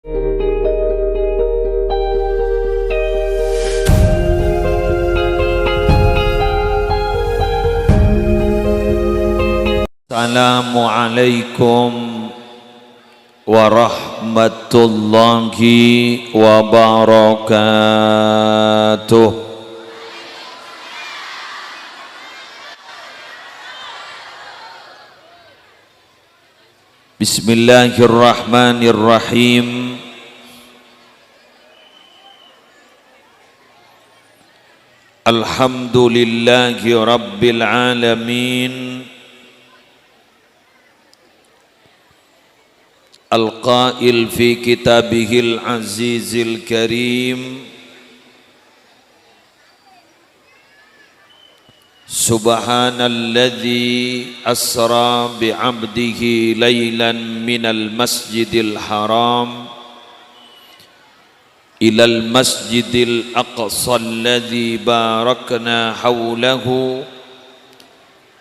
Assalamualaikum warahmatullahi wabarakatuh. Bismillahirrahmanirrahim. Alhamdulillahi rabbil alamin. Al-Qail fi kitabihil azizil karim, Subhanalladzi asra bi'abdihi laylan minal masjidil haram ilal masjidil aqsa alladzi barakna hawlahu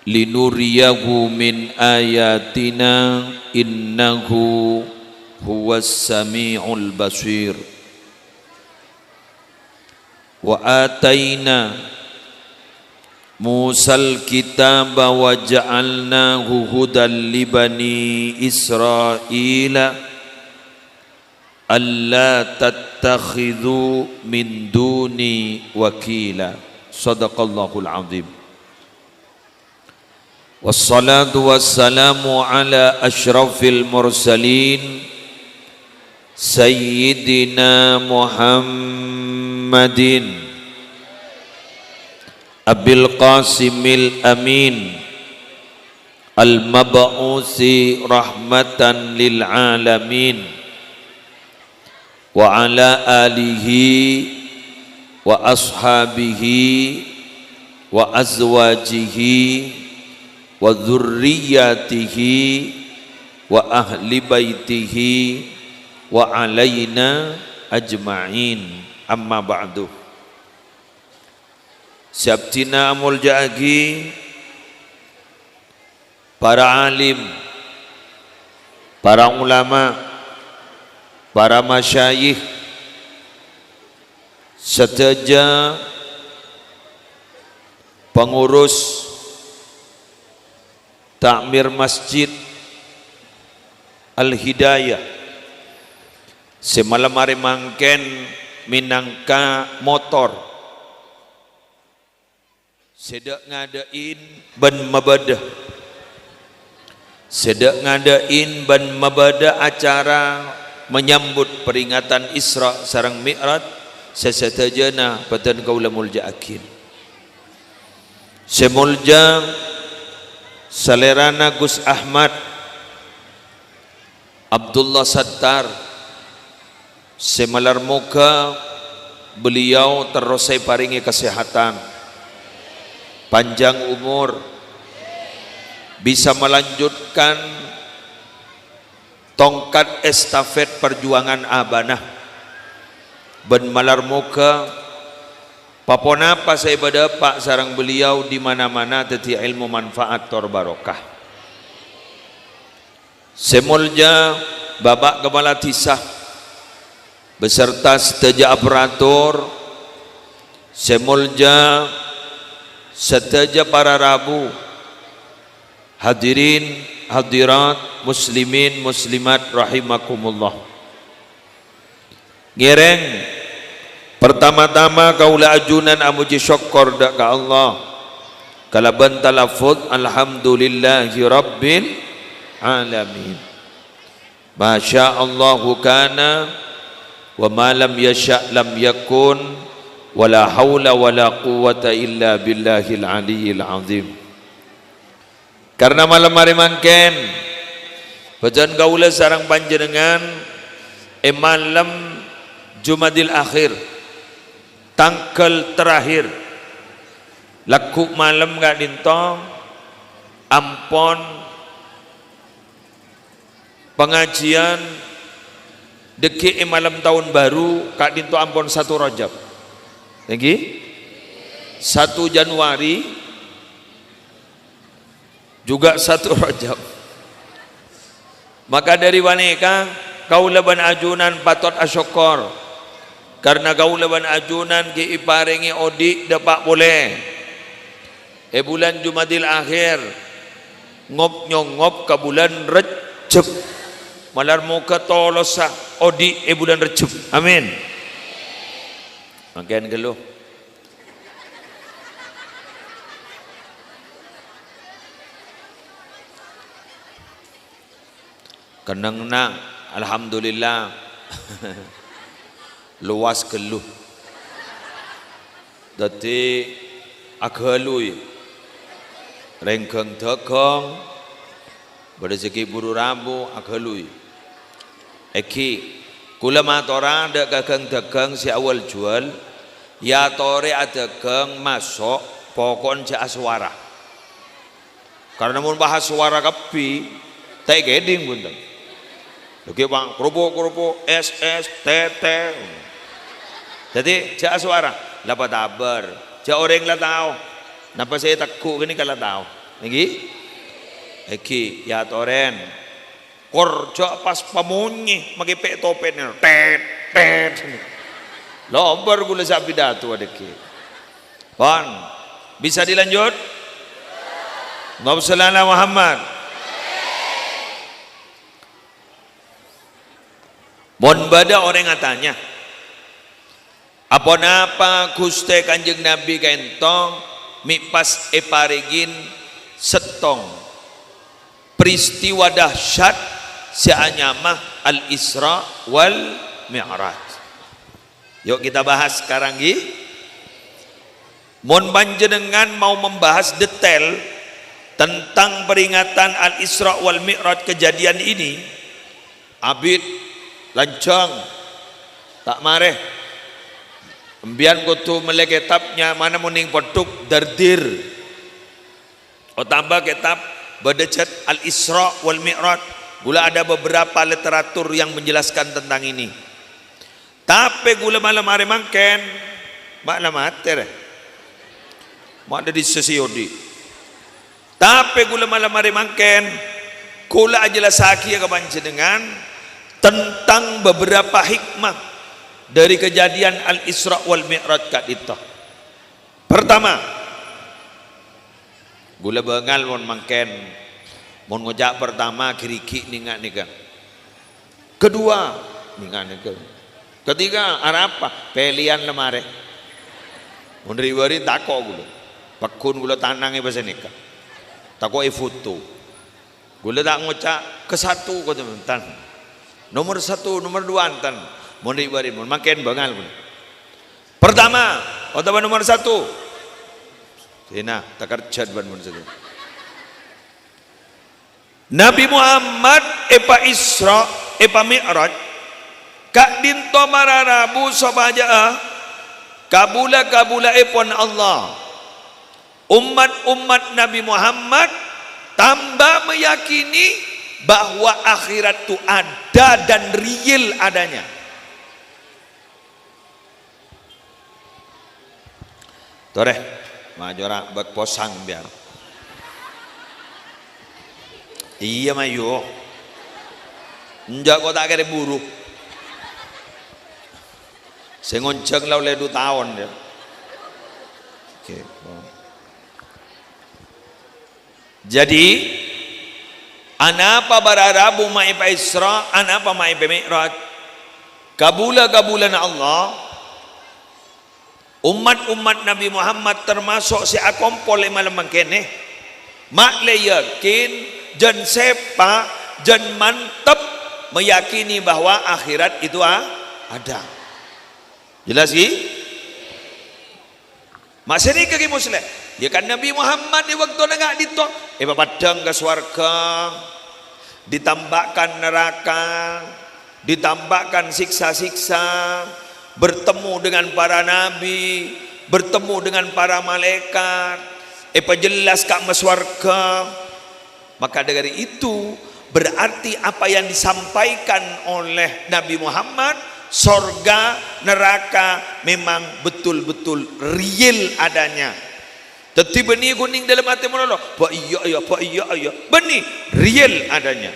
linuriyahu min ayatina innahu huwas sami'ul basir. Wa atayna Musal kitaba wa ja'alnahu hudan li bani Israila alla tattakhidhu min duni wakila. Sadaqallahul azim. Wassalatu wassalamu ala ashrafil mursalin Sayyidina Muhammadin Abil Qasimil Amin Al-Mab'usi rahmatan lil alamin wa ala alihi wa ashabihi wa azwajihi wa dzurriyyatihi wa ahli baitihi wa alaina ajma'in. Amma ba'du. Sabtina amul ja'agi, para alim, para ulama, para masyayikh, serta pengurus Takmir Masjid Al-Hidayah semalam hari mangken minangka motor sedak ngadain ban mabadah, sedak ngadain ban mabadah acara menyambut peringatan Isra sareng Mi'raj sesatajana patan kaula mulja akin semulja salerana Gus Ahmad Abdullah Sattar semalar muka beliau terusai paringi kesehatan, panjang umur, bisa melanjutkan tongkat estafet perjuangan abanah ben malar muka paponapa saya badapak sarang beliau di mana-mana teti ilmu manfaat tor barokah. Semulja babak kepala tisah beserta seteja aparatur, semulja seteja para rabu, hadirin hadirat muslimin muslimat rahimakumullah. Ngereng pertama-tama kaula ajunan amuji syukur dak ka Allah kalaban talafuz alhamdulillahi rabbil alamin. Masya Allahu kana wa ma lam yasha' lam yakun wala haula wala quwwata illa billahil aliyyil azim. Karena malam hari mangken bacan kaula sareng panjenengan malam Jumadil akhir tanggal terakhir laku malam gak dintong ampon pengajian deki malam tahun baru kak dinto ampon 1 Rajab lagi 1 Januari juga 1 Rajab. Maka dari wanita kaula ban ajunan patot asyukur karena kaula ban ajunan ki iparingi odi dapat boleh bulan Jumadil akhir ngop nyongop ke bulan Recep malar muka tolosa odi bulan Recep amin makin geluh kenang na alhamdulillah luas geluh dadi aghalui rengkeng tekeng berezeki buru rambu aghalui eki kula matora dak kakeng tekeng si awal jual ya tore adegeng masuk pokon si aswara karena mun bahas suara kapi tak geding pun tak oke bang kerupuk tete jadi si aswara dapat tabar si orang lah tahu napa saya takut gini kalau tahu lagi eki ya toren korja pas pamunyi magi pek topen tet lobar gula sa pidato adeki pon bisa dilanjut Allahumma Muhammad mon bada orang ngatanya apa napa Gusti Kanjeng Nabi kaentong mipas eparigin setong peristiwa dahsyat seanyamah al-Isra wal Mi'raj. Yuk kita bahas sekarang gi. Mon panjenengan mau membahas detail tentang peringatan al-Isra wal Mi'raj kejadian ini, abid lancang tak mareh embian kutu melek kitabnya mana muning petuk dardir oh tambah kitab berdecat al-Isra wal Mi'raj gula ada beberapa literatur yang menjelaskan tentang ini tapi gula malam hari mangken malam mater mak ada di sesiodi tapi gula malam hari mangken gula ajalah saki ke panjenengan tentang beberapa hikmah dari kejadian al-Isra wal Mi'raj kat itu. Pertama, gula bengal mon mangken, mon ngojak pertama kiriki ningat nika. Kedua, ningat nika. Ketiga, arapa pelian lemare. Mon riwari tako gula, pakun gula tanangnya bahasa nika. Tako foto. Gula tak ngocak ke satu kau teman. Nomor satu, nomor dua antan mon riwari mon makin bangal pun. Pertama, otawa nomor satu. Tina takar chat ban mon satu. Nabi Muhammad epa Isra epa Mi'raj kak dinto mararabu sabaja kabula epon Allah. Umat Nabi Muhammad tambah meyakini bahwa akhirat itu ada dan real adanya. Toreh, majora bak posang biar. Iya mayo. Njak kok tak kere buru. Sengonceng lau le 2 tahun dia. Oke. Jadi anapa bararabu ma'ipa Isra anapa ma'ipa Mi'raj kabula-kabulan Allah umat Nabi Muhammad termasuk si akompol malam mangkene mak le yakin jan sepa jan mantap meyakini bahwa akhirat itu ada jelas ki masih kaki muslim ya kan Nabi Muhammad di waktu nengak ditok padang ke swarga ditambahkan neraka ditambahkan siksa-siksa bertemu dengan para nabi bertemu dengan para malaikat jelas kak maswarga maka dari itu berarti apa yang disampaikan oleh Nabi Muhammad sorga neraka memang betul-betul real adanya. Tetapi benih kuning dalam hati monolog, pak iya, benih real adanya.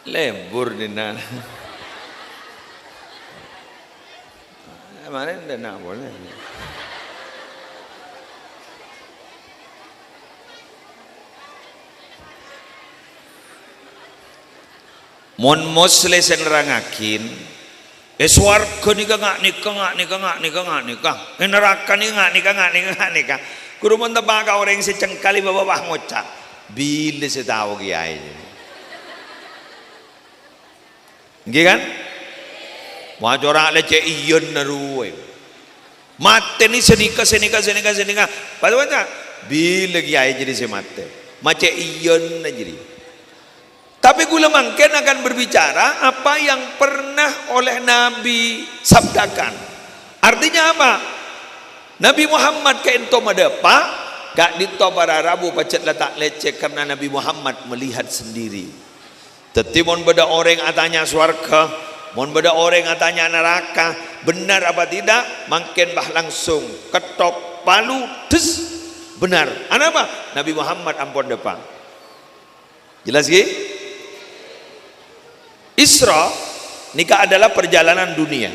lembur dina. Mana dah nak boleh. Mon mosle sen rangakin, swarga nikah nikah, neraka nikah. Guru mon tebaga orang secengkali bawa ngocak, bila saya tahu kiai. Nggih kan? Majorak leceh iyon naruwe. Mate ni senika. Padahal bila kiai jadi semate, macam iyon na jadi. Tapi gula mangken akan berbicara apa yang pernah oleh Nabi sabdakan. Artinya apa? Nabi Muhammad ke ento madepa, gak dito para Rabu pacet letak leceh karena Nabi Muhammad melihat sendiri. Tetapi mon beda orang atanya swarga, mon beda orang atanya neraka, benar apa tidak? Mangken bah langsung ketok palu, des benar. Apa? Nabi Muhammad ampun depan. Jelas gih? Isra nikah adalah perjalanan dunia.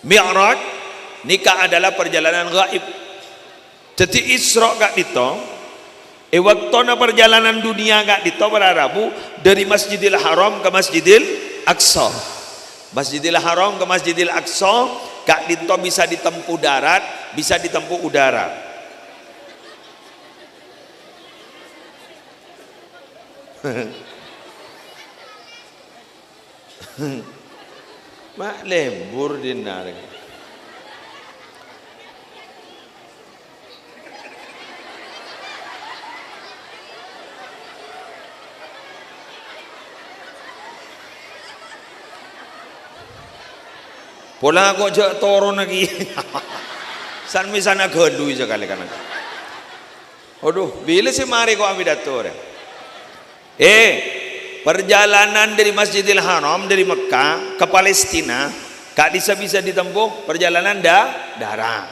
Mi'raj nikah adalah perjalanan gaib. Jadi Isra gak dito, waktuna perjalanan dunia gak dito pada Rabu dari Masjidil Haram ke Masjidil Aqsa. Masjidil Haram ke Masjidil Aqsa gak dito bisa ditempuh darat, bisa ditempuh udara. Mak lembur dinar. Pola kok jak turun lagi. San misana galu sekali kan. Aduh, bila sih mari kok ambil dator. Perjalanan dari Masjidil Haram dari Mekah ke Palestina gak bisa ditempuh perjalanan darat.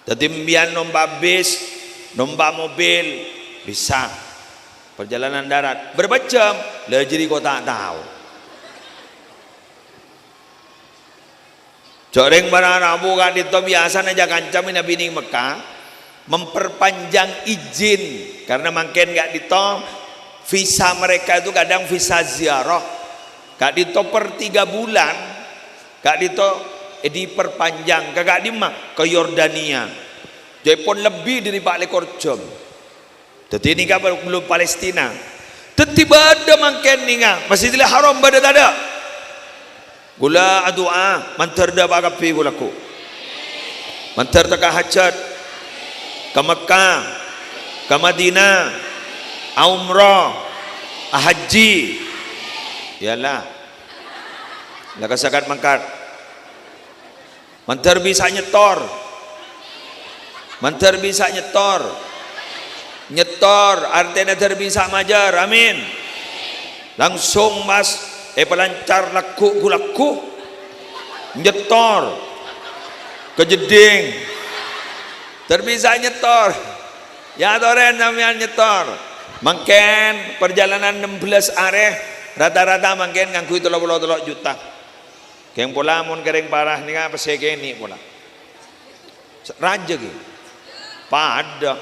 Jadi mbian nombak bis, nombak mobil bisa. Perjalanan darat berapa jam? Lah jadi kau tak tahu. Joreng barang Rabu gak dito biasa aja kancam Nabi ning Mekah memperpanjang izin karena mangken gak dito visa mereka itu kadang visa ziarah, gak dito per 3 bulan, gak dito diperpanjang, gak dimah ke Yordania, jadi pun lebih dari 4 jam. Jadi ini kan belum Palestina. Tiba ada mangken ni kan, Masjidil Haram bada ada. Gula doa, mantar dah bagapi gulaku, mantar tak hajat, ke Mekah, ke Madinah. Umrah, haji, yalah, lah kasakan mangkat, mantar bisa nyetor, artinya terbisa majar, amin. Langsung mas, pelancar laku, nyetor, kejeding, terbisa nyetor, ya toren namanya nyetor. Mangken perjalanan 16 areh rata-rata mangken nganggu 33 juta. Keng pola mun kering parah ni apa segeni pola. Raja ge. Pada.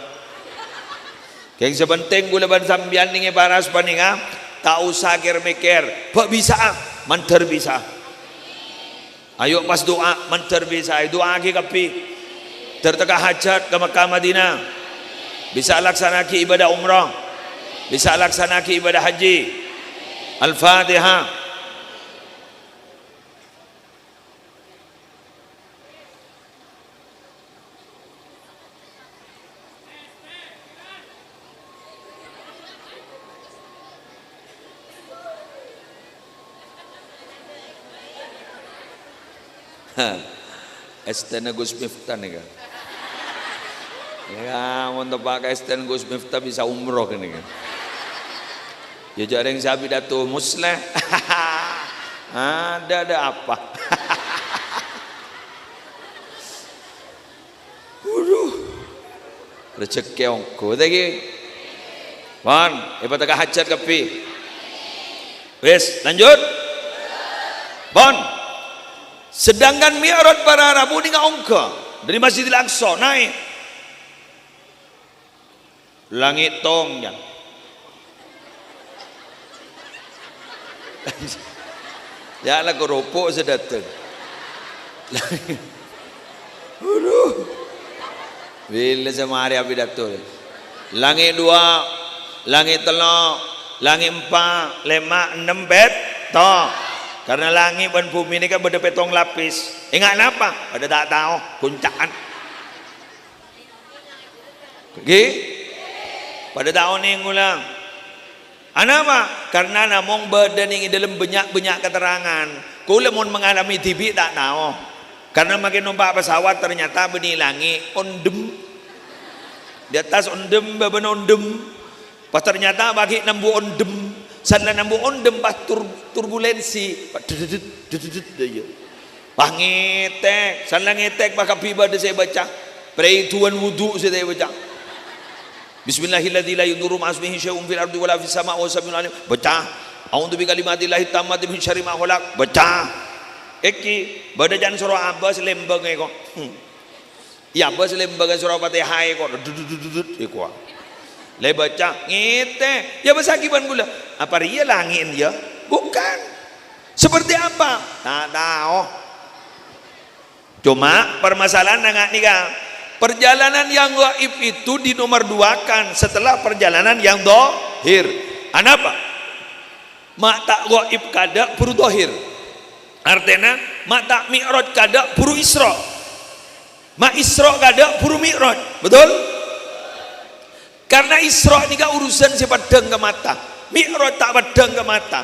Keng sebenting gula ban sambian ni paras paninga tak usah mikir. Pak bisa manter bisa. Ayo pas doa manter bisa. Doa ki kapi. Terteka hajat ke Mekah Madinah. Bisa laksanakan ibadah umrah. Bisa laksanakan ibadah haji. Al-Fatihah. Estena Gus Miftah nih kan. Ya, untuk pakai Estena Gus Miftah bisa umroh kan nih kan. Ya jarang sabi datu musleh. Ada apa? Waduh. Rezeki ongko tadi. Wan, ibadah hajat kapi. Wes, lanjut. Bon. Sedangkan Mi'raj para Rabu ni ngongka dari Masjidil Aqsa naik. Langit tong yang. Janganlah keropok sedatang. Aduh. Bila sama hari api datul. Langit 2, langit 3, langit 4, 5, 6 bet. Toh. Karena langit dan bumi ini kan beda petong lapis. Ingat apa? Pada tak tahu kuncakan. Oke? Pada tahun ini ngulang. Kenapa? Karena namong badan ini dalam banyak keterangan. Kula mau mengalami TV tak tahu. Karena makin numpak pesawat ternyata benih langit ondem. Di atas ondem, beban ondem. Pas ternyata bagi nambu ondem. Sana nambu ondem pas turbulensi. Wah ngetek. Sana ngetek pakai piba saya baca. Perhitungan wudu saya baca. Bismillahirrahmanirrahim. La yadurru ma'asmihi syai'un fil ardi wala fis sama' wa samiul alim. Baca. A'udzu bikalimatillahi tammati min syarri ma khalaq. Baca. Eki badajan surah Abbas lembang eko. Ya Abbas lembang surah Fatihah eko. Eko. Le baca ngete. Ya besakiban gula. Apa ria langit ya? Bukan. Seperti apa? Tak tahu. Cuma permasalahan nggak nikah. Perjalanan yang gaib itu di nomor 2 kan setelah perjalanan yang dohir. Kenapa? Mak tak gaib kada puru dohir. Artinya mak tak mi'raj kada puru isra. Mak isra kada puru mi'raj. Betul? Karena isra ini kan urusan sepadang ke mata. Mi'raj tak padang ke mata.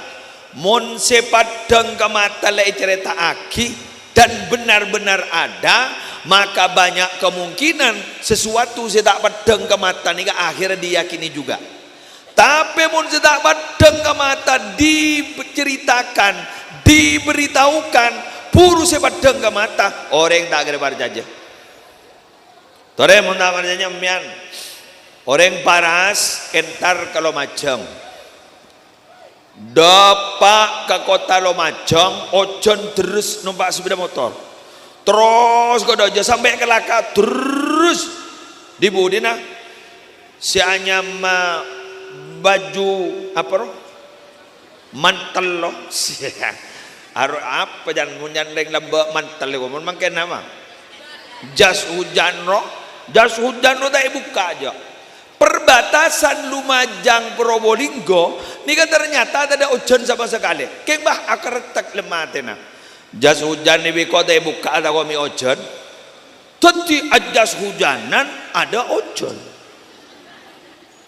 Mon sepadang ke mata lai cerita aki dan benar-benar ada, maka banyak kemungkinan sesuatu saya tak padang ke mata ni akhirnya diyakini juga. Tapi mun saya tak padang ke mata diceritakan, diberitahukan, puru saya padang ke mata, orang tak kira berjajah. Tore mun tak berjajah mian, orang paras entar kalau macam. Dapat ke kota Lumajang, ojon terus numpak sepeda motor. Terus kau aja sampai ke Laka terus di Budina si anyam baju apa roh mantel loh apa jangan munjandeng lembek mantel itu mungkin nama jas hujan roh tak buka aja perbatasan Lumajang Probolinggo ini kan ternyata ada ojon sama sekali kembah akar retak lemah tena. Jas hujan di kota buka ada kami ojon. Tadi jas hujanan ada ojon.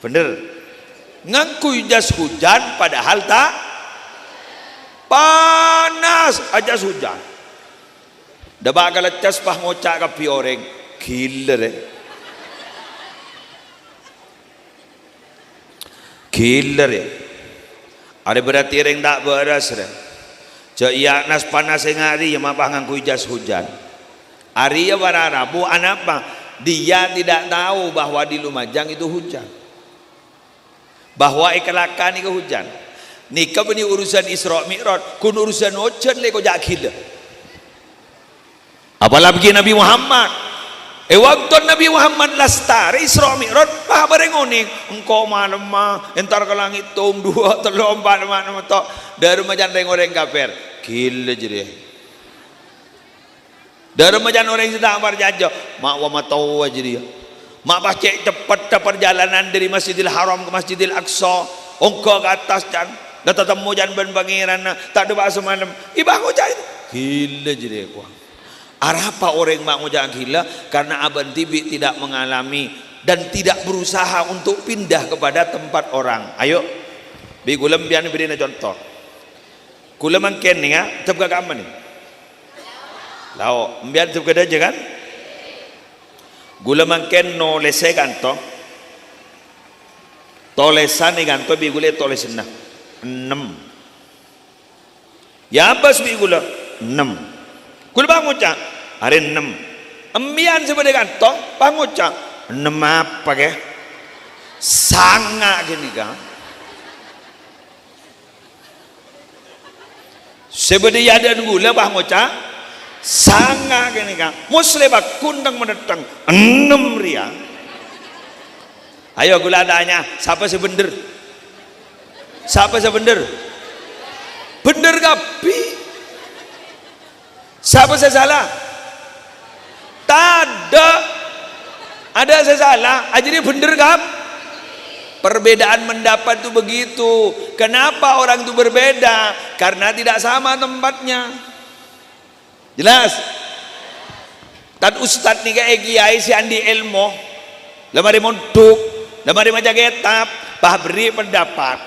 Bener. Ngangkui jas hujan padahal tak panas jas hujan. Dah bakal cas pah ngocak kapi orang gila deh. Gila deh. Ada berarti orang tak beras deh. Jaya nas panas yang hari yang apa ngangkui jas hujan. Hari ya para Rabu apa? Dia tidak tahu bahwa di Lumajang itu hujan. Bahwa ikalakan itu hujan. Nikah ini urusan Isra Mi'raj, kun urusan hujan leko jak gila. Apalagi Nabi Muhammad. Waktu Nabi Muhammad lastari Isra Mi'raj, bah bareng ngoni. Engkau malam mah entar ke langit tung 2 3 4 5 tok. Dari majan orang kafir gila jadi dari majan orang yang sedang berjajah mak wa matau aja dia mak pacek cepat perjalanan dari Masjidil Haram ke Masjidil Aqsa ongko ke atas dan ketemu jan ben pangeran tak ada bahasa malam ibah ngujah gila jadi aku arah apa orang mak ngujah gila karena Abang Tibi tidak mengalami dan tidak berusaha untuk pindah kepada tempat orang. Ayo bigulam biar beri contoh. Kula mangken ni ya, tep ka kaman ni. Lao, biar tep ka aja kan? Gula mangken no lese kanto. Tolesan ni kanto bi gule tolesan na. 6. Ya apa bi gula? 6. Gula banguca, are 6. Ambian sebade kanto, banguca 6 apa ke? Sanga gini kan? Sebenarnya ada gula bah ngoca sanga gini kan muslim kundang menetang 6 ria. Ayo gula adanya siapa sih bener, siapa sih bener gapi, siapa sih salah, tak ada saya salah aja dia bener gap. Perbedaan pendapat itu begitu. Kenapa orang itu berbeda? Karena tidak sama tempatnya. Jelas? Tan ustad ni kayak kiai si andi ilmu, lemari monduk, lemari maca kitab, bah beri pendapat.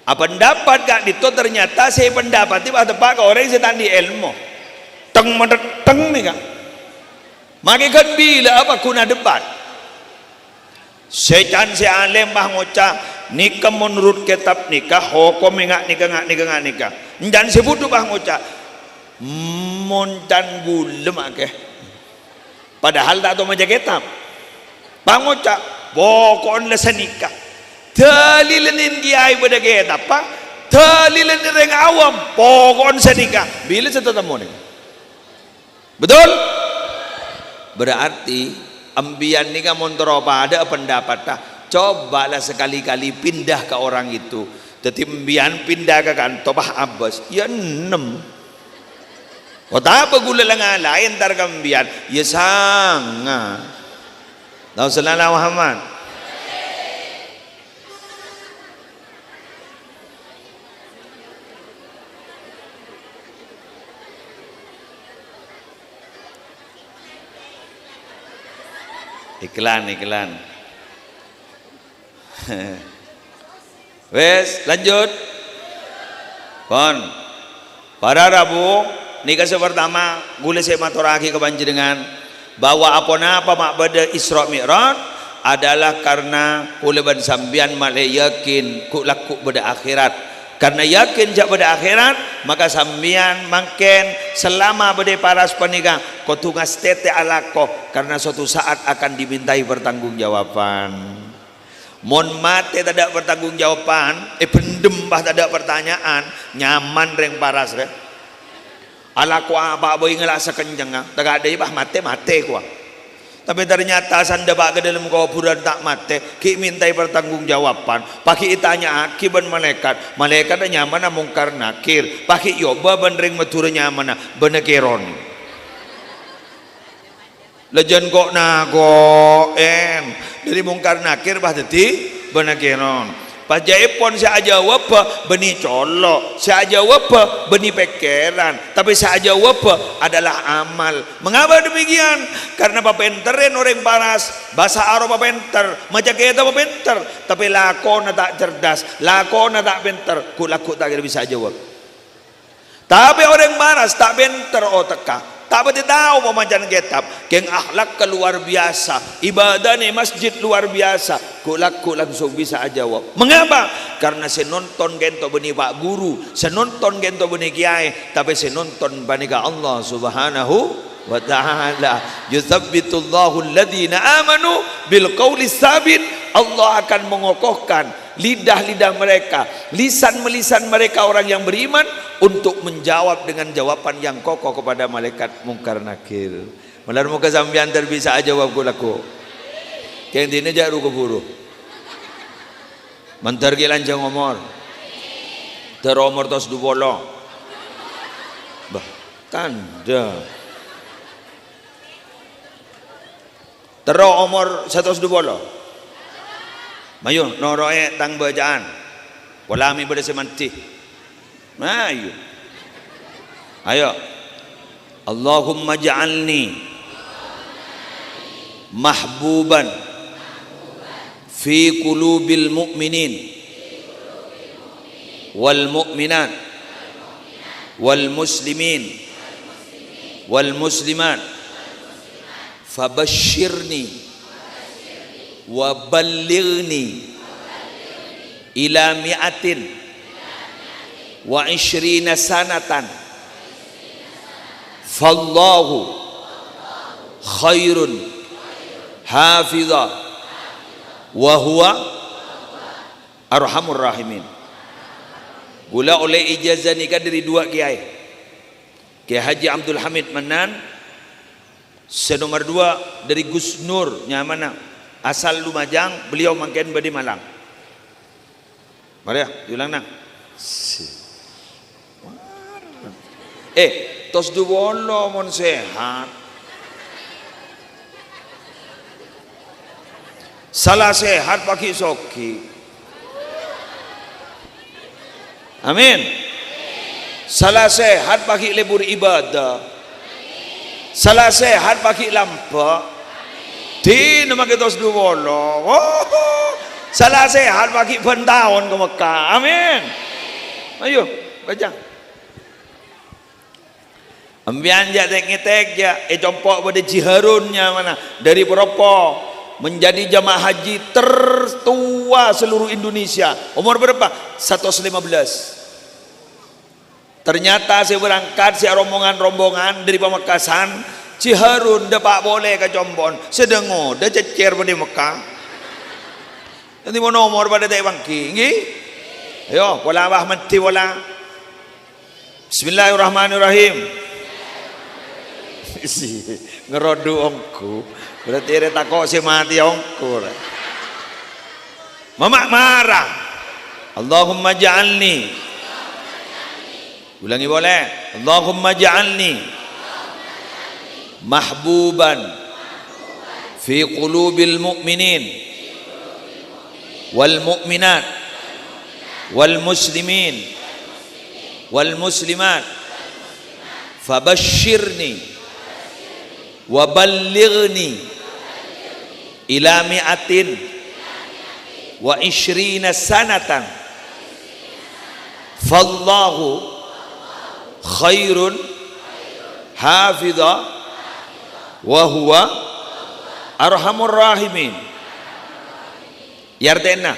Apa pendapat gak itu ternyata saya pendapat itu bah tepak ke orang si andi ilmu. Teng meneteng nih kak. Makikan bila apa guna debat? Sejan si alim bah ngoca nikah menurut kitab nikah hukum ngak nikah dan sebut bah ngoca montan gulem akeh padahal tak tahu macam kitab bah ngoca pokon lesan nikah dalilenin kiai pada kitab apa dalilenin orang awam pokon senikah bila setemu nih betul berarti ambian ni kan montropa ada pendapat dah. Cobalah sekali-kali pindah ke orang itu. Jadi ambian pindah ke kantor Bah Abbas. Ya 6. Oh tak apa gula lang lain tar kambian. Ya sanga. Tahu sallallahu Muhammad. Iklan wes lanjut pon para Rabu nikah pertama gula saya maturaki ke panjenengan bahwa apa mak pada Isra Mi'raj adalah karena kuleban sambian malai yakin ku laku pada akhirat. Karena yakin jak pada akhirat maka sambian makin selama pada paras penikah kau tungas tete alako karena suatu saat akan dimintai pertanggungjawaban. Mon mate tak ada pertanggungjawaban, pendem bah tak ada pertanyaan, nyaman reng paras re. Alako apa boy ngelasa kenceng tak ada bah mate kuah. Tapi ternyata sanda bak ke dalam kuburan tak mati, ki mintai pertanggungjawaban. Paki itanya akiban malaikat nyaman mungkar nakir. Paki yoba bandring matur nyaman benekeron. Lejan kok nagoen dari mungkar nakir bah deti benekeron. Pajaipon saya jawab beni colok, saya jawab beni pekeran, tapi saya jawab adalah amal. Mengapa demikian? Karena papenteren orang paras, bahasa Arab papenter, macam kita papenter, tapi lakon tak cerdas, lakon tak pinter, kulaku tak bisa jawab. Tapi orang paras tak pinter otak. Tak berarti tahu pemacaan kitab, keng akhlak keluar biasa, ibadah ni masjid luar biasa, kulak langsung bisa jawab. Mengapa? Karena saya nonton gento beni pak guru, saya nonton gento beni kiai, tapi saya nonton banika Allah Subhanahu wa ta'ala. Yuthabbitullahu alladhina amanu bil qawli sabit. Allah akan mengokohkan lidah-lidah mereka, lisan-melisan mereka orang yang beriman untuk menjawab dengan jawaban yang kokoh kepada malaikat mungkar nakir. Malar muka sambian terbisa jawab kulaku. Keng dini jaru keburu. Mentar gilan jang omor. Teromor tos du bolong. Bah, tanda. Tero omor 102 mayo noroe tang bajaan polami pada semanti mayo ayo Allahumma ja'alni mahbuban fi qulubil mu'minin wal mu'minat wal muslimin wal muslimat fabashshirni wa ballighni ila mi'atin wa ishrina sanatan fallahu khairun hafidha wa huwa arhamur rahimin. Gula oleh ijazah nikah dari dua kiai. Kiai Haji Abdul Hamid Manan, senomor dua dari Gus Nur Nyamana, asal Lumajang, beliau makin badi Malang. Mari ya, diulang nang. Tos du bolo mon sehat. Salah sehat pakai soki. Amin. Salah sehat pakai libur ibadah. Salah sehat pakai lampa. Di nama kita tos du bolo. Salah sehat pakai pentahun ke Mekah. Amin. Ayo baca. Ambian ja tek ja compok pada Ciharunnya mana dari berapa menjadi jamaah haji tertua seluruh Indonesia. Umur berapa? 115. Ternyata saya berangkat si rombongan dari Pamekasan Ciharun dapat boleh ke Combon sedengo dah cecer pada Mekah. Nanti mau nomor pada tak bangki nggih. Ayo wala bah mati wala. Bismillahirrahmanirrahim. Ngerodu ongku berarti ada takut si mati ongku. Mamak marah. Allahumma ja'alni. Ulangi boleh. Allahumma ja'alni mahbuban fi qulubil mu'minin wal mu'minat wal muslimin wal muslimat fabashshirni wa ballighni ila mi'atin wa ishrina sanatan fallahu khairun hafidha wa huwa arhamur rahimin. Yardena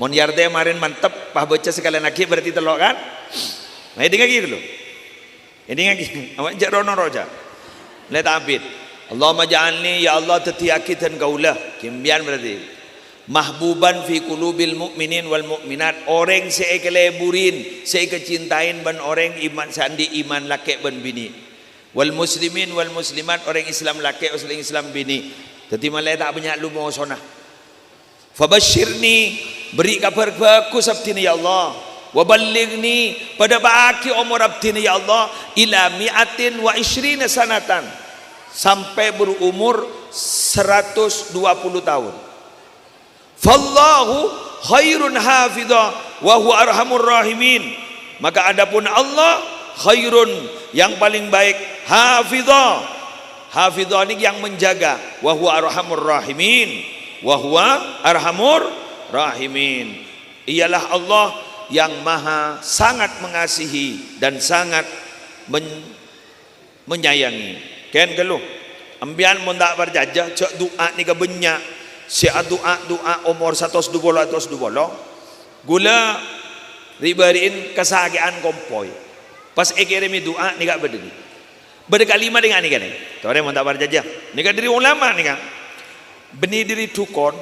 mon yarde kemarin mantep pah baca sekalian lagi berarti telok kan. Nah ini lagi dulu ini lagi awak jak rono roja lihat abid Allahumma ja'alni ya Allah tetiakitan kaulah kimbian berarti mahbuban fi qulubil mu'minin wal mu'minat orang seekeleburin seikecintain ban orang iman sandi iman laki ban bini wal muslimin wal muslimat orang Islam laki orang Islam bini teti malai tak banyak lu mau sonah. Fabashirni beri kabar baku sabtini ya Allah wa ballighni pada baki umur abdini ya Allah ila mi'atin wa ishrina sanatan sampai berumur 120 tahun. Fallahu khairun hafidha wa huwa arhamur rahimin. Maka adapun Allah khairun yang paling baik hafidha. Hafidha ini yang menjaga wa huwa arhamur rahimin. Wa huwa arhamur rahimin. Ialah Allah yang maha sangat mengasihi dan sangat menyayangi. Ken geluh ambian mun tak berjajah cek doa ni ke banyak si doa umur 120 gula ribariin kesagian kompoi pas ekirimi doa ni gak berdiri berkalimat dengan ni kan ni tore mun tak berjajah ni kan dari ulama ni kan benih diri tukon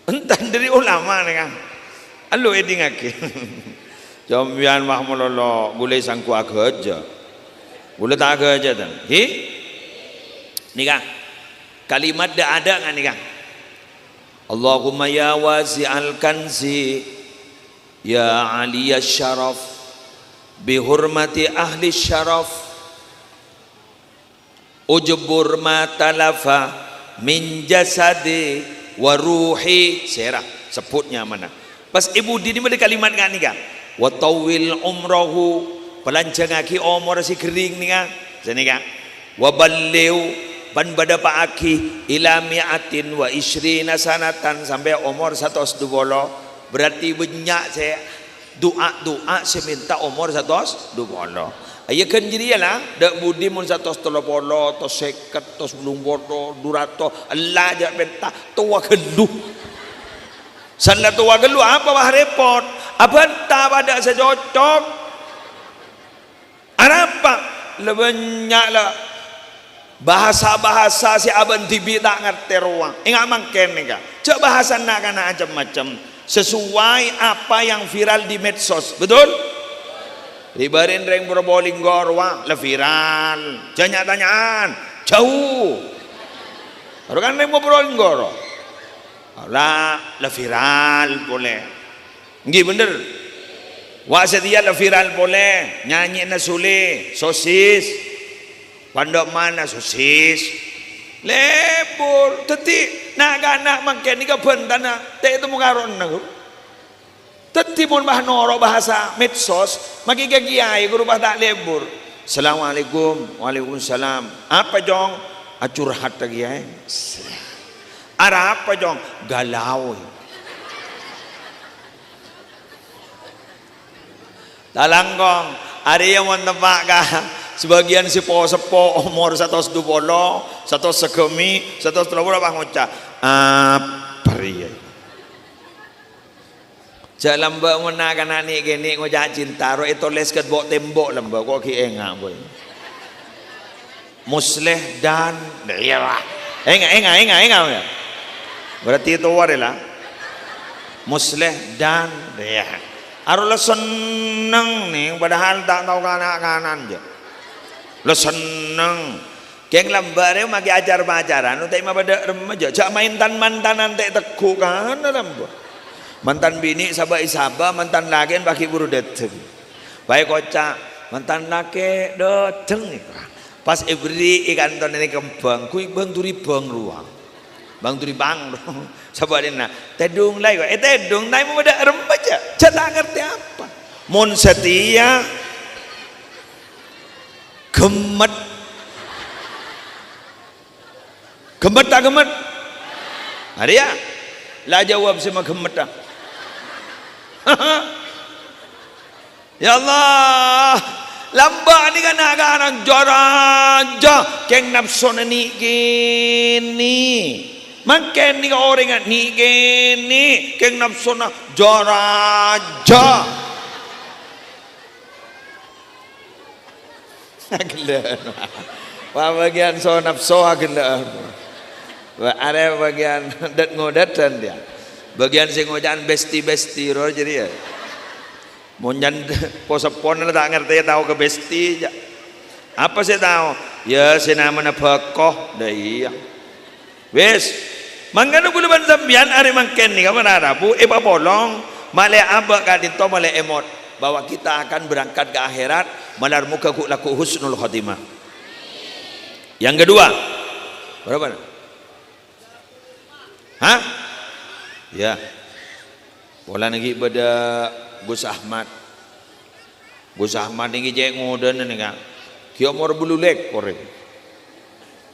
entah dari ulama ni kan alu edi ngake jambian mahmulullah gulai sangku aku aja gulai tak aku aja tan ni kan kalimat dah ada kan ni kan Allahumma ya wasi'al kanzi ya aliyas syaraf bihurmati ahli syaraf ujbur ma talafa min jasadi wa ruhi serah sebutnya mana pas ibu dini ada kalimat kan ni kan wa tawil umrahu pelanjangaki umur si kering ni kan sini kan wa balliu ban bada paaki ila mi'atin wa ishrina sanatan sampai umur 120 berarti banyak saya doa saya minta umur 120 ayah kan jadi lah dak budi mun 130 to 50 to 90 200 Allah jak minta tua geluh sanda tua geluh apa bah repot apa tak pada sejocok apa lebih banyak lah bahasa-bahasa si aban tibi tak ngerti ruang ingat mangken nih kak cak bahasa nak kana macam-macam sesuai apa yang viral di medsos, betul? Ibarin reng Probolinggo ruang le viral tanya-tanyaan jauh baru kan reng Probolinggo lah le viral boleh nggih bener wak setia le viral boleh nyanyi na sule sosis pandok mana sosis lebur teti nak anak mangken ni kapan tanah teh itu mengaron nak teti mon bah norok bahasa medsos maki kiai guru bah tak lebur assalamualaikum waalaikumsalam apa jong acurhat lagi ara apa jong galau talanggong ada yang mau tebak kah sebagian si sepo umur 120 100 segemi 130 apa ngocak apa ya jak lamba menakan anak gini ngocak cinta ro itu les ket bok tembok lamba kok ki enga boy musleh dan daerah enga berarti itu warilah musleh dan daerah arolah seneng nih padahal tak tahu kanan je lo seneng geng lambar maki ajar pacaran utai mah pada remaja jak main mantanan teh teku kan lambar mantan bini sabah mantan laki baki buru dateng baik kocak mantan laki dateng pas ibri ikan ton ini kembang kui bang turi bang ruang bang turi bang sabah dina tedung lagi tedung nai mau pada remaja jak tak ngerti apa mon setia gemet tak gemet ada ya lah jawab sama gemet dah ya Allah lamba ni kan anak joraja keng nafsu ni gini makin ni orang ni gini keng nafsu na joraja agelan wah bagian so nafsu agelan wah ada bagian dat ngodatan dia bagian sing ngojan besti ro jadi ya monjan posepon tak ngerti tahu ke besti apa saya tahu ya senamana bakoh dah iya wes mangkano kulaban sambian are mangken ni kamana rabu pa bolong male aba kadito male emot bahwa kita akan berangkat ke akhirat malar muka ku laku husnul khotimah. Yang kedua berapa? Hah? Ya. Bola lagi pada Gus Ahmad. Gus Ahmad ini jek ngoden ni kan. Kio mor bululek korek.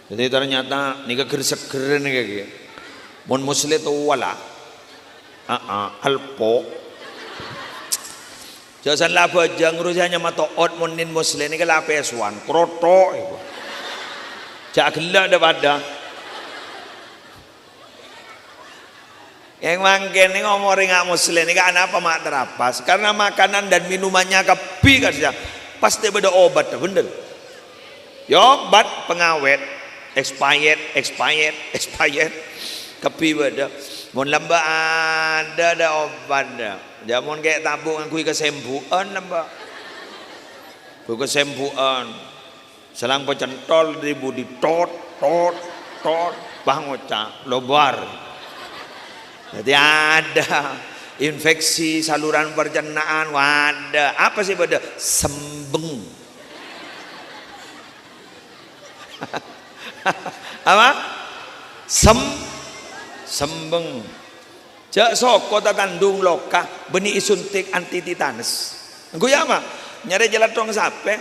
Jadi ternyata ni ke seger ni kayak. Mon muslim tu wala. Alpo. Jangan lapa jang urusannya matoot monin muslim ni ke lapeswan kroto itu. Cak gelak dah pada. Yang mangken ni ngomong ngak muslim ni kan apa mak terapas karena makanan dan minumannya kepi kan saja pasti beda obat dah bener. Ya obat pengawet expired kepi beda. Mon lamba ada obat dah. Jamun kayak tabung aku kesembuhan lamba. Ku kesembuhan. Selang pecentol ribu di tot bangoca lobar. Jadi ada infeksi saluran pencernaan, wadah. Apa sih pada sembeng? Apa? Sembeng. Jak soko tatandung loka benih isuntik anti tetanus. Gue ya apa? Nyari jalan tong sape.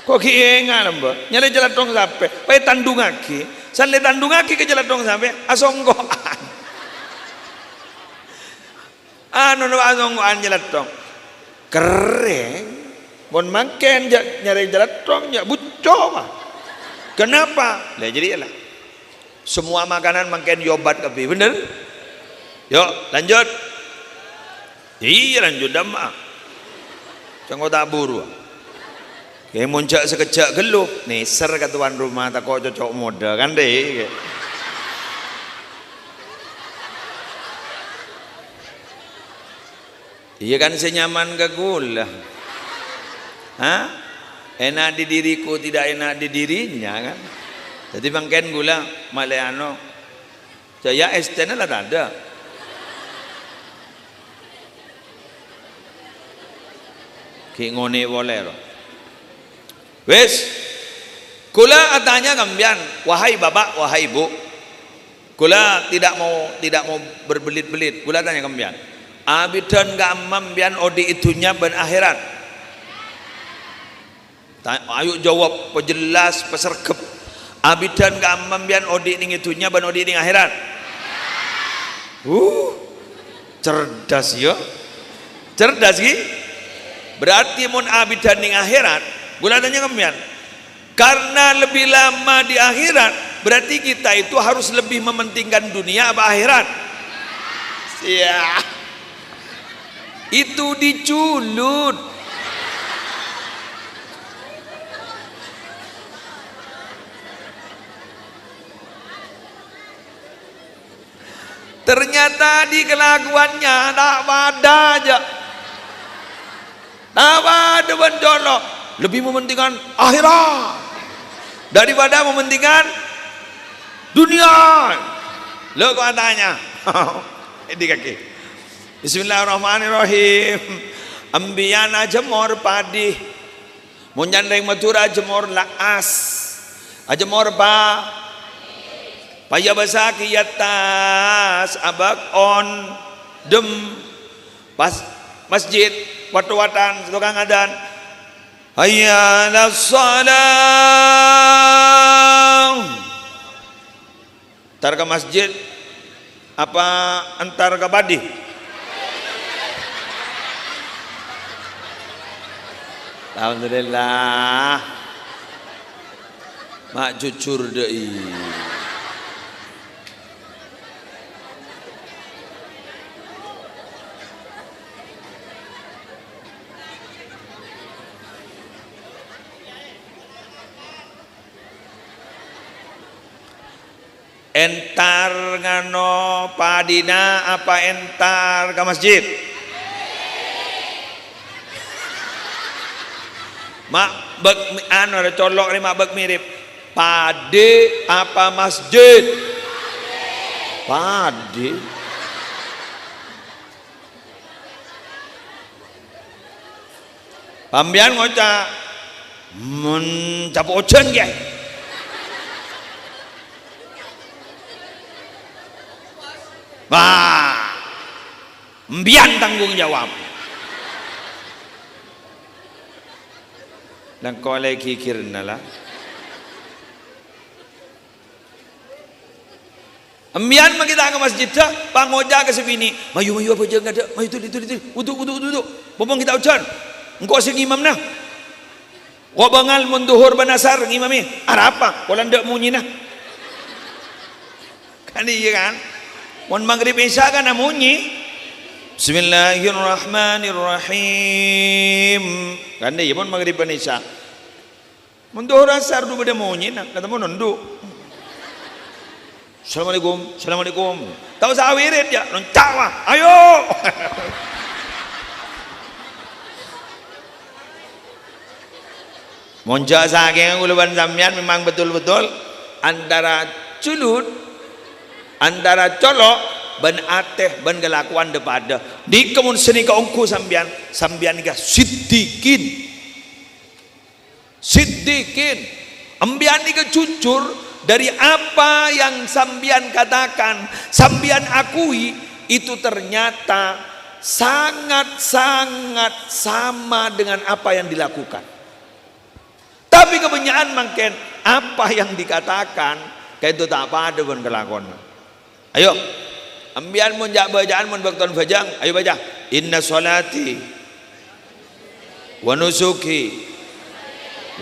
Kok kienga lamba? Nyari jalan tong sape. Pai tandung aki. Sanle tandung aki ke jalan tong sape. Asonggoan. Anu asonggoan jalan tong. Keren. Mon mangken nyari jalan tong ya buco. Kenapa? Lah jadi lah. Semua makanan mangken yobat kepi, bener? Yuk lanjut. Iya lanjut dah mak. Jangan tak buru. Kayak muncak sekejap gelup, neser ke tuan rumah tak kok cocok moda kan deh. Iya kan senyaman ke gula. Hah? Enak di diriku tidak enak di dirinya kan. Jadi bangken gula maleano. Saya estena lah tak ada. Ki ngone boleh. Wes, kula atanya kambian, wahai bapak, wahai ibu, kula tidak mau berbelit-belit. Kula tanya kambian, abidan gamam bian odi itunya ben akhirat. Ayo jawab pejelas peserkep. Abidan gamam bian odi ning itunya ben odi ning akhirat. Cerdas yo, cerdas ki. Berarti mun abidan ning akhirat. Gula tanya kalian, karena lebih lama di akhirat, berarti kita itu harus lebih mementingkan dunia apa akhirat? Ya, itu diculut. Ternyata di kelakuannya tak ada aja, tak ada benjolok. Lebih mementingkan akhirat daripada mementingkan dunia. Lo kok tanya? Ini kaki. Bismillahirrahmanirrahim. Ambiyana jemor padi, munjandeng matura jemor laas, ajemor pa, paya basaki yatas abak on dem pas masjid watu-watan tukang adan. Hayya 'alas shalah. Antar ke masjid apa antar ke badi? Alhamdulillah. Mak jujur deui. Entar ngano padina apa entar ke masjid? Mak bek anu ada colok ni mak bek mirip. Pade apa masjid? Pade. Pambian ngoca mun capo ojen ge. Wah, mbian tanggung jawab. Dan kau lagi kikirna lah. Mbian kita ke masjid dah, pangoja ke sini. Mayu apa jangan ada. Mayu tu. Uduk. Bombong kita ucan. Engkau sing imam nah. Wa bangal munduhur banasar ngimami. Apa? Kalau ndak munyi nah. Kan iya kan? Mun maghrib isya kan munyi. Bismillahirrahmanirrahim. Kan dia mun maghrib isya. Mun duhur asar du beda munyi nak kata mun nunduk. Assalamualaikum. Tahu sawirit ya, loncak wah. Ayo. Monjak saking uluban sampean memang betul-betul antara culut, antara colok ben ateh ben kelakuan depada di kemun seni ka ongku sampean ka siddiqin ambian ni ke jujur dari apa yang sampean katakan sampean akui itu ternyata sangat-sangat sama dengan apa yang dilakukan. Tapi kebanyakan makin apa yang dikatakan kayak itu tak apa ada pun kelakuan. Ayo, ambian mun jak bacaan mun bakton fajang, ayo baca. Inna salati wa nusuki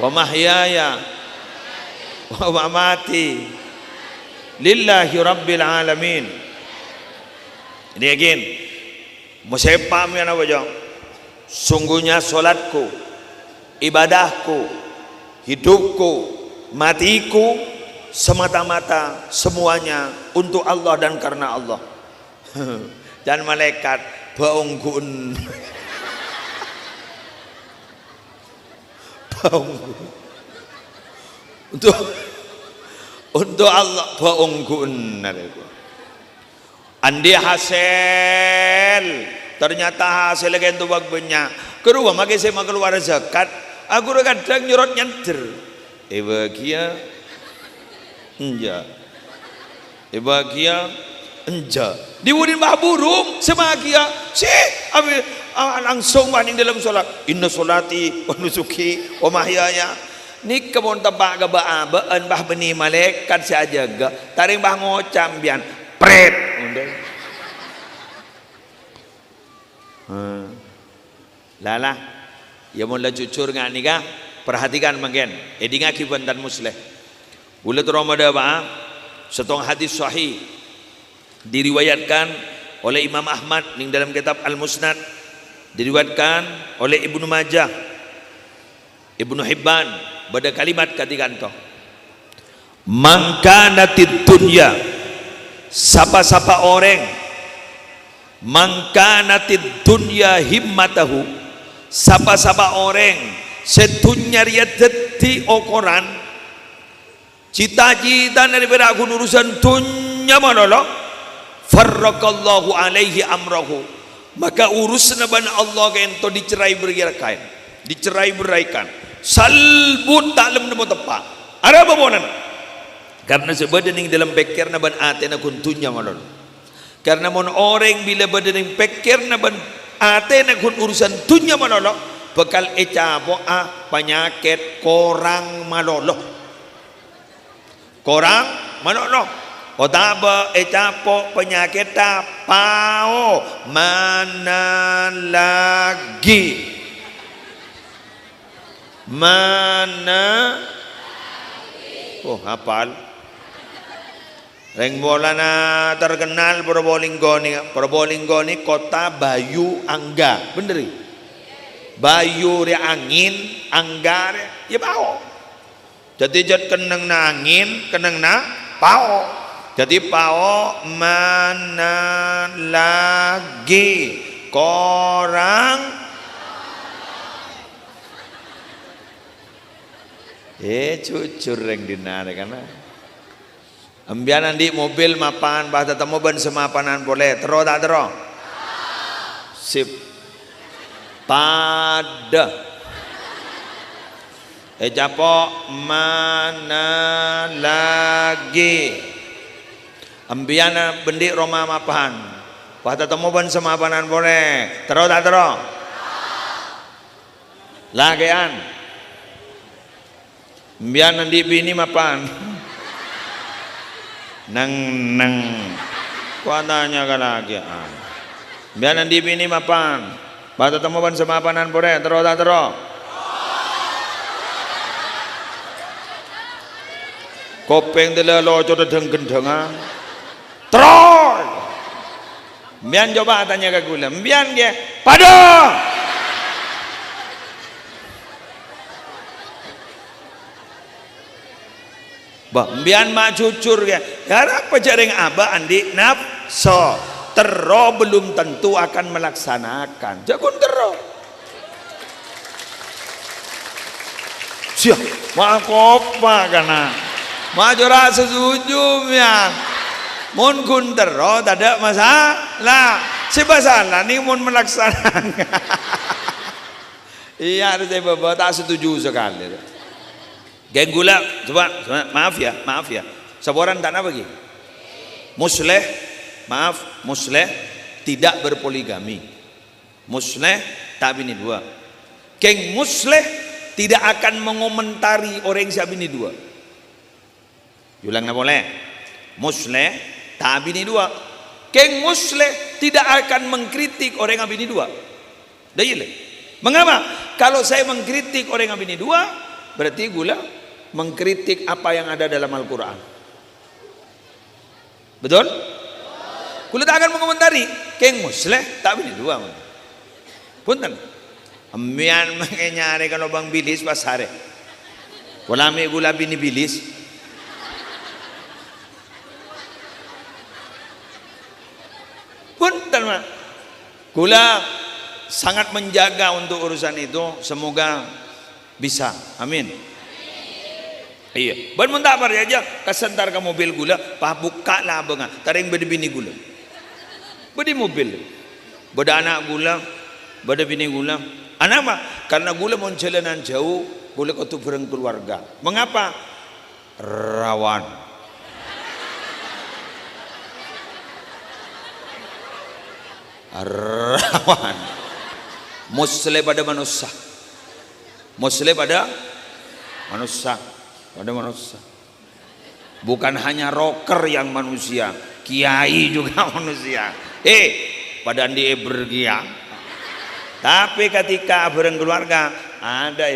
wa mahyaya wa mamati lillahi rabbil alamin. Ini again. Musaipa mi ana bajang. Sungguhnya salatku, ibadahku, hidupku, matiku semata-mata semuanya untuk Allah dan karena Allah. Dan malaikat baunggun untuk Allah baunggun. Andi hasil, ternyata hasil lagi itu bagusnya. Kedua, maka saya keluar zakat, aku kadang nyurut nyanter. Bahagia, enja. Bahagia, enja. Diwudin bah burung, sebahagia. Langsung banding dalam solat. Inna solati, wa nusuki, wa mahyaya. Ni kebon tebak ke baan bah beni malaikat saja ga. Taring bah ngocam bian. Pret. Lala, ya mula jujur ngak ni kah? Perhatikan mungkin. Edinga kiban dan musleh. Bulan Ramadan ba, setong hadis sahih diriwayatkan oleh Imam Ahmad ning dalam kitab Al-Musnad, diriwayatkan oleh Ibnu Majah, Ibnu Hibban, pada kalimat katikanto. Man kanatid dunya, sapa-sapa orang, man kanatid dunya himmatahu, sapa-sapa orang sedunya dia dadi ukuran cita-cita daripada aku urusan dunya manolok, farraqallahu alaihi amrahu, maka urusan ban Allah kento dicerai beraikan salbut taklam nemu tepat ada apa bonan karena sebenarnya dalam pikir ban ate na kun dunya manolok, karena mon orang bila berdening pikir na ban ate na kun urusan dunya manolok bekal ecabo penyakit korang maloloh, korang maloloh. Otaba ecapo penyakit pao mana oh hafal reng bola na terkenal Probolinggo ni kota Bayu Angga, bener ya? Bayu re angin, anggar ya pao. Jadi jat keneng na angin, keneng na pao. Jadi pao mana lagi korang cucur reng dinar karena ambian di mobil mapan bahasa temu ban semapanan boleh tero tak tero sip pada japo mana lagi ambiana bendik Roma mapan bahasa temu ban semapanan boleh tero tak tero lagian biar nanti bini mapan nang kuatanya lagi biar nanti bini mapan bahasa temu ban semapanan boleh tero tak tero kopeng delelo coba deng-gendengan terus biar coba tanya ke gula biar dia pada biar mak cucur ya apa jaring aba andi nafso tero belum tentu akan melaksanakan jakun tero siap makopa kana majora setuju ya mun kun tero tidak masalah sebasalah nih mun melaksanakan iya ada saya bapak tak setuju sekali geng gula coba maaf ya seorang tak apa lagi musleh maaf musleh tidak berpoligami, musleh tak bini dua. Geng musleh tidak akan mengomentari orang yang bini dua. Ulang nak boleh. Musleh tak bini dua. Geng musleh tidak akan mengkritik orang yang bini dua. Dah iya. Mengapa? Kalau saya mengkritik orang yang bini dua, berarti gula mengkritik apa yang ada dalam Al-Quran. Betul? Kula tak akan mengomentari keng musleh tak bini dua. Punten. Ambian mengnyari kalau bang bilis pasare. Wala ambil gula bini bilis. Punten mak. Kula sangat menjaga untuk urusan itu, semoga bisa. Amin. Iya. Ban mun tak bar aja kesentar ke mobil gula, pah buka lah benga. Taring bede bini gula. Bede mobil. Bede anak gula, bede bini gula. Anak mah karena gula mau jalanan jauh, gula kau tu bareng keluarga. Mengapa? Rawan. Rawan. Muslim pada manusia. Muslim pada manusia. Pada manusia. Bukan hanya rocker yang manusia, kiai juga manusia. Pada andi bergia. Tapi ketika bareng keluarga ada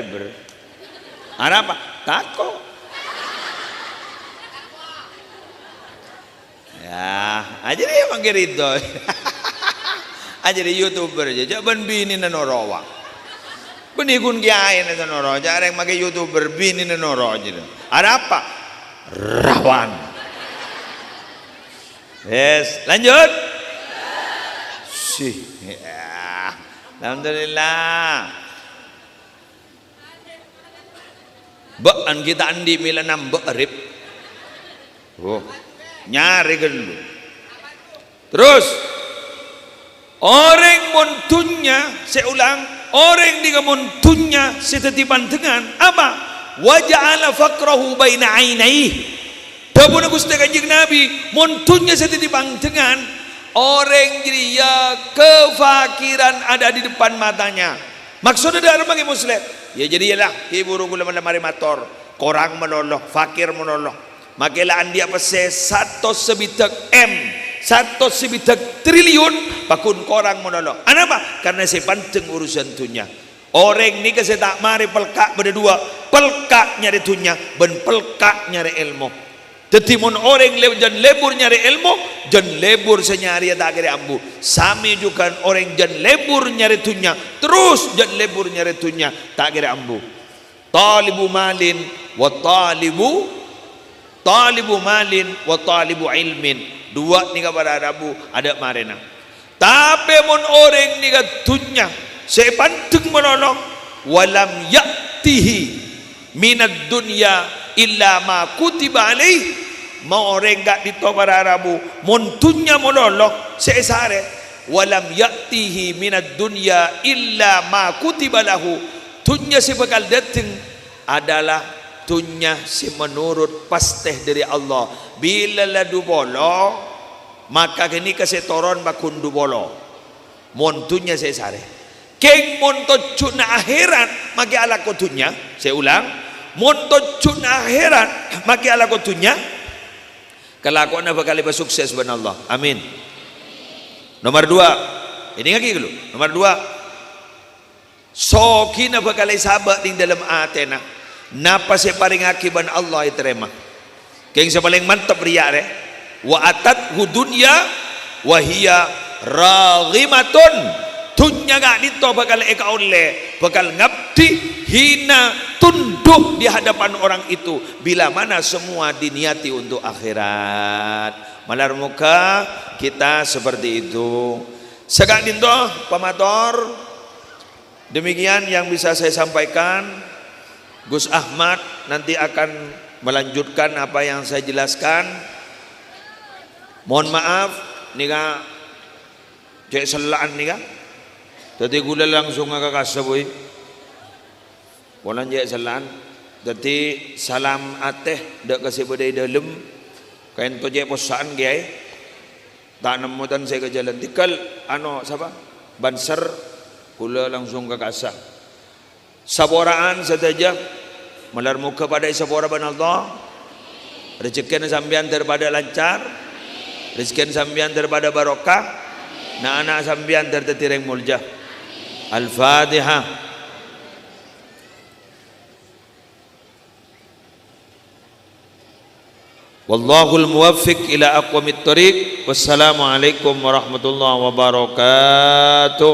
ada apa? Takut. Ya, aja dia panggil itu. Aja di YouTuber aja, jangan bini nenorowa. Bini kun kiai nenorowa, jangan yang pakai YouTuber bini nenorowa aja. Ada apa? Rawan. Yes, lanjut. Sih, ya. Alhamdulillah. Baan kita andi milanam berip. Oh, nyari dulu. Terus. Orang montunya, saya ulang, orang di montunya setetipan dengan apa? Waja'ala faqrahu baina ainaihi. Dapun Gusti Kanjeng Nabi, montunya setetipan dengan orang jadi ya kefakiran ada di depan matanya. Maksudnya dalam bagi muslim, ya jadilah ibu gula mari motor, korang menoloh, fakir menoloh. Makelaan dia pese 1 sebitek M. 1 sebitek triliun pakun korang menolong. Kenapa? Karena saya panteng urusan dunia. Orang ni kasi tak mari pelkak berdua, pelkak nyari dunia, ben pelkak nyari ilmu. Jadi mon orang jan lebur nyari ilmu, jan lebur senyari tak kira ambu. Sami juga orang jan lebur nyari dunia, terus jan lebur nyari dunia tak kira ambu. Talibu malin wa talibu malin wa talibu ilmin. Dua ni kepada Arabu ada marena. Tapi mon orang ni dunia saya panteng menolong walam ya'tihi minad dunya illa ma kutiba alaih. Mau orang gak dito para Arabu mon dunia menolong saya sare walam ya'tihi minad dunya illa ma kutiba lahu. Dunia si bakal datang adalah dunia si menurut pasteh dari Allah. Bila ladu bolo maka kini kasetoron bakundu bolo montunya saya sare keng monto cuna akhirat maki ala kotunya. Saya ulang, monto cuna akhirat maki ala kotunya kelakuan apa kali sukses benar Allah. Amin. Nomor 2 ini lagi dulu. Nomor 2 sokin apa kali sahabat di dalam Athena napa saya paling akiban Allah iterema. Keng sa paling mantap riya re wa atat hudunya wa hiya raghimatun. Dunya gak dito bakal eka oleh bakal ngabdi hina tunduk di hadapan orang itu bila mana semua diniati untuk akhirat. Malar muka kita seperti itu. Segak dinto pamator. Demikian yang bisa saya sampaikan. Gus Ahmad nanti akan melanjutkan apa yang saya jelaskan. Mohon maaf nika cek selaan nika tadi gula langsung ngakakasa boy walan cek selaan tadi salam ateh dak kasih badai dalam kain to cek posaan gay tak nemutan saya ke jalan tikal ano siapa banser gula langsung kakasa saboraan saja malar muka pada sabora ban Allah rezeki sambian daripada lancar rezeki sambian daripada barokah na anak sambian tertetireng mulja. Al-Fatihah. Wallahul muwaffiq ila aqwamit thoriq. Wassalamualaikum warahmatullahi wabarakatuh.